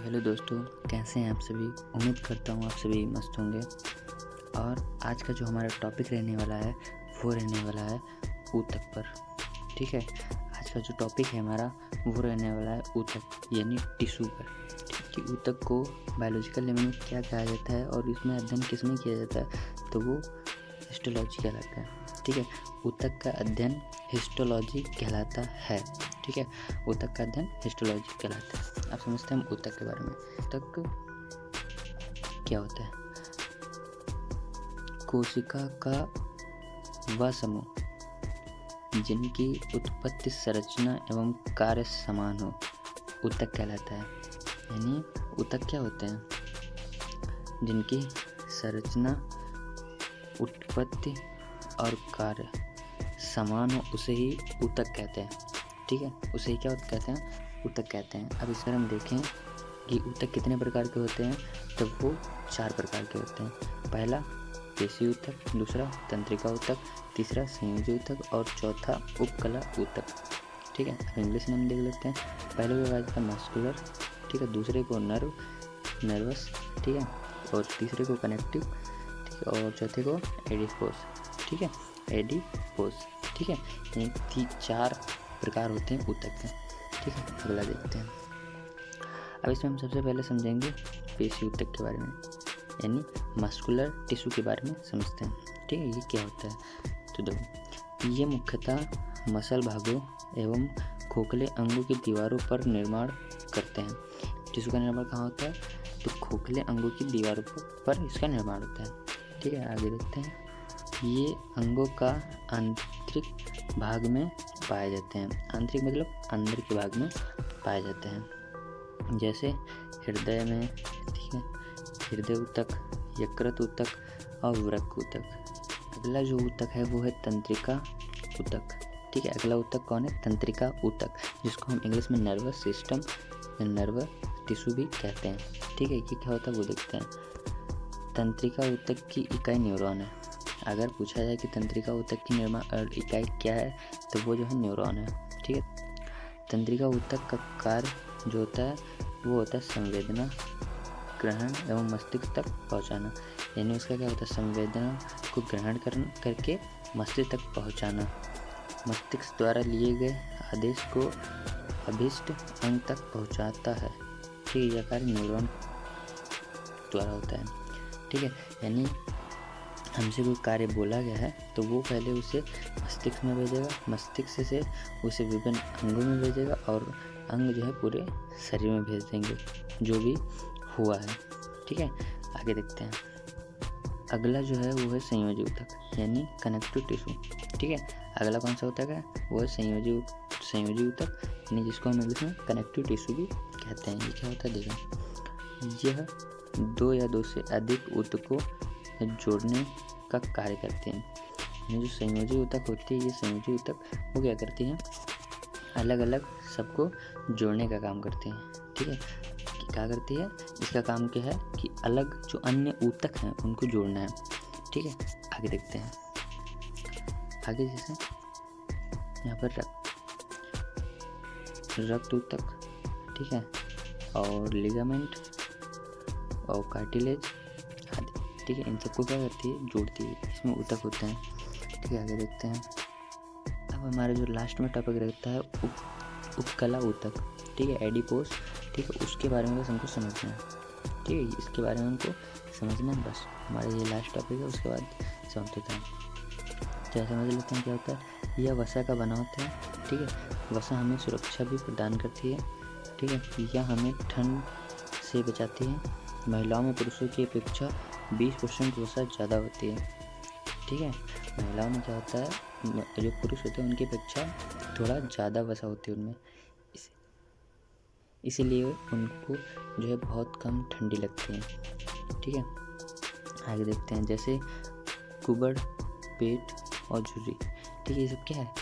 तो हेलो दोस्तों, कैसे हैं आप सभी। उम्मीद करता हूँ आप सभी मस्त होंगे। और आज का जो हमारा टॉपिक रहने वाला है वो रहने वाला है ऊतक पर। ठीक है, आज का जो टॉपिक है हमारा वो रहने वाला है ऊतक यानी टिश्यू पर। ठीक है, ऊतक को बायोलॉजिकल लेवल में क्या कहा जाता है और इसमें अध्ययन किसमें किया जाता है, तो वो हिस्टोलॉजी कहलाता है। ठीक है, ऊतक का अध्ययन हिस्टोलॉजी कहलाता है। ठीक है, ऊतक का अध्ययन हिस्टोलॉजी कहलाता है। आप समझते हैं हम ऊतक के बारे में। ऊतक क्या होता है? कोशिका का वह समूह जिनकी उत्पत्ति, संरचना एवं कार्य समान हो, ऊतक कहलाता है। यानी ऊतक क्या होते हैं? जिनकी संरचना, उत्पत्ति और कार्य समान हो उसे ही ऊतक कहते हैं। ठीक है, उसे ही क्या कहते हैं? ऊतक कहते हैं। अब इस पर हम देखें कि ऊतक कितने प्रकार के होते हैं, तो वो 4 प्रकार के होते हैं। पहला पेशी ऊतक, दूसरा तंत्रिका ऊतक, तीसरा संयोजी ऊतक और चौथा उपकला ऊतक। ठीक है, अब इंग्लिश में हम देख लेते हैं। पहले को कहा जाता है मस्कुलर, ठीक है, दूसरे को नर्वस, ठीक है, और तीसरे को कनेक्टिव, ठीक है, और चौथे को एडिपोस। ठीक है, एडिपोस। ठीक है, ये 4 प्रकार होते हैं ऊतक के। ठीक है, अगला देखते हैं। अब इसमें हम सबसे पहले समझेंगे पेशी ऊतक के बारे में, यानी मस्कुलर टिश्यू के बारे में समझते हैं। ठीक है, ये क्या होता है? तो देखो, ये मुख्यतः मसल भागों एवं खोखले अंगों की दीवारों पर निर्माण करते हैं। टिश्यू का निर्माण कहाँ होता है? तो खोखले अंगों की दीवारों पर इसका निर्माण होता है। ठीक है, आगे देखते हैं। ये अंगों का आंतरिक भाग में पाए जाते हैं। आंतरिक मतलब अंदर के भाग में पाए जाते हैं, जैसे हृदय में। ठीक है, हृदय ऊतक, यकृत ऊतक और वृक्क ऊतक। अगला जो ऊतक है वो है तंत्रिका ऊतक। ठीक है, अगला ऊतक कौन है? तंत्रिका ऊतक, जिसको हम इंग्लिश में नर्वस सिस्टम या नर्वस टिश्यू भी कहते हैं। ठीक है, ये क्या होता है वो देखते हैं। तंत्रिका ऊतक की इकाई न्यूरॉन है। अगर पूछा जाए कि तंत्रिका ऊतक की निर्माण इकाई क्या है, तो वो जो है न्यूरॉन है। ठीक है, तंत्रिका ऊतक का कार्य जो होता है वो होता है संवेदना, ग्रहण एवं मस्तिष्क तक पहुंचाना। यानी उसका क्या होता है? संवेदना को ग्रहण करके मस्तिष्क तक पहुंचाना। मस्तिष्क द्वारा लिए गए आदेश को अभिष्ट अंग तक पहुंचाता है। ठीक है, यह कार्य न्यूरॉन द्वारा होता है। ठीक है, यानी हमसे कोई कार्य बोला गया है तो वो पहले उसे मस्तिष्क में भेजेगा, मस्तिष्क से उसे विभिन्न अंगों में भेजेगा और अंग जो है पूरे शरीर में भेज देंगे जो भी हुआ है। ठीक है, आगे देखते हैं। अगला जो है वो है संयोजी ऊतक यानी कनेक्टिव टिश्यू। ठीक है, अगला कौन सा ऊतक है? वो है संयोजी ऊतक, यानी जिसको हम इंग्लिश में कनेक्टिव टिश्यू भी कहते हैं। ये क्या होता है देखो, यह 2 या 2 से अधिक ऊतकों जोड़ने का कार्य करते हैं। ये जो संयोजी ऊतक होती है, ये संयोजी ऊतक वो क्या करती है? अलग अलग सबको जोड़ने का काम करते हैं। ठीक है, क्या करती है? इसका काम क्या है कि अलग जो अन्य ऊतक हैं उनको जोड़ना है। ठीक है, आगे देखते हैं। आगे जैसे यहाँ पर रक्त ऊतक, ठीक है, और लिगामेंट और कार्टिलेज आदि। ठीक है, इन सबको क्या करती है? जोड़ती है। इसमें ऊतक होते हैं। ठीक है, आगे देखते हैं। अब हमारे जो लास्ट में टॉपिक रहता है उपकला ऊतक। ठीक है, एडिपोस। ठीक है, उसके बारे में बस हमको समझना है। ठीक है, इसके बारे में हमको समझना है बस। हमारा ये लास्ट टॉपिक है, उसके बाद समाप्त होता है। क्या समझ लेते हैं क्या होता है? यह वसा का बना होता है। ठीक है, वसा हमें सुरक्षा भी प्रदान करती है। ठीक है, यह हमें ठंड से बचाती है। महिलाओं में पुरुषों की अपेक्षा 20% वसा ज़्यादा होती है। ठीक है, महिलाओं में क्या होता है? जो पुरुष होते हैं उनकी अपेक्षा थोड़ा ज़्यादा वसा होती है उनमें, इसीलिए उनको जो है बहुत कम ठंडी लगती है। ठीक है, आगे देखते हैं। जैसे कुबड़, पेट और झुर्री। ठीक है, ये सब क्या है?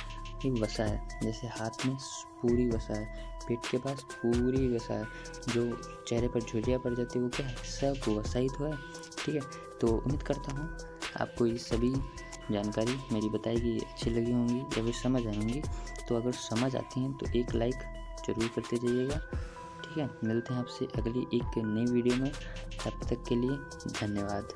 ये वसा है। जैसे हाथ में पूरी वसा है, पेट के पास पूरी वसा है, जो चेहरे पर झुर्रियाँ पड़ जाती है वो क्या है? सब वसा ही तो है। ठीक है, तो उम्मीद करता हूँ आपको ये सभी जानकारी मेरी बताई गई अच्छी लगी होंगी या फिर समझ आई होंगी। तो अगर समझ आती हैं तो एक लाइक ज़रूर करते जाइएगा। ठीक है, मिलते हैं आपसे अगली एक नई वीडियो में। तब तक के लिए धन्यवाद।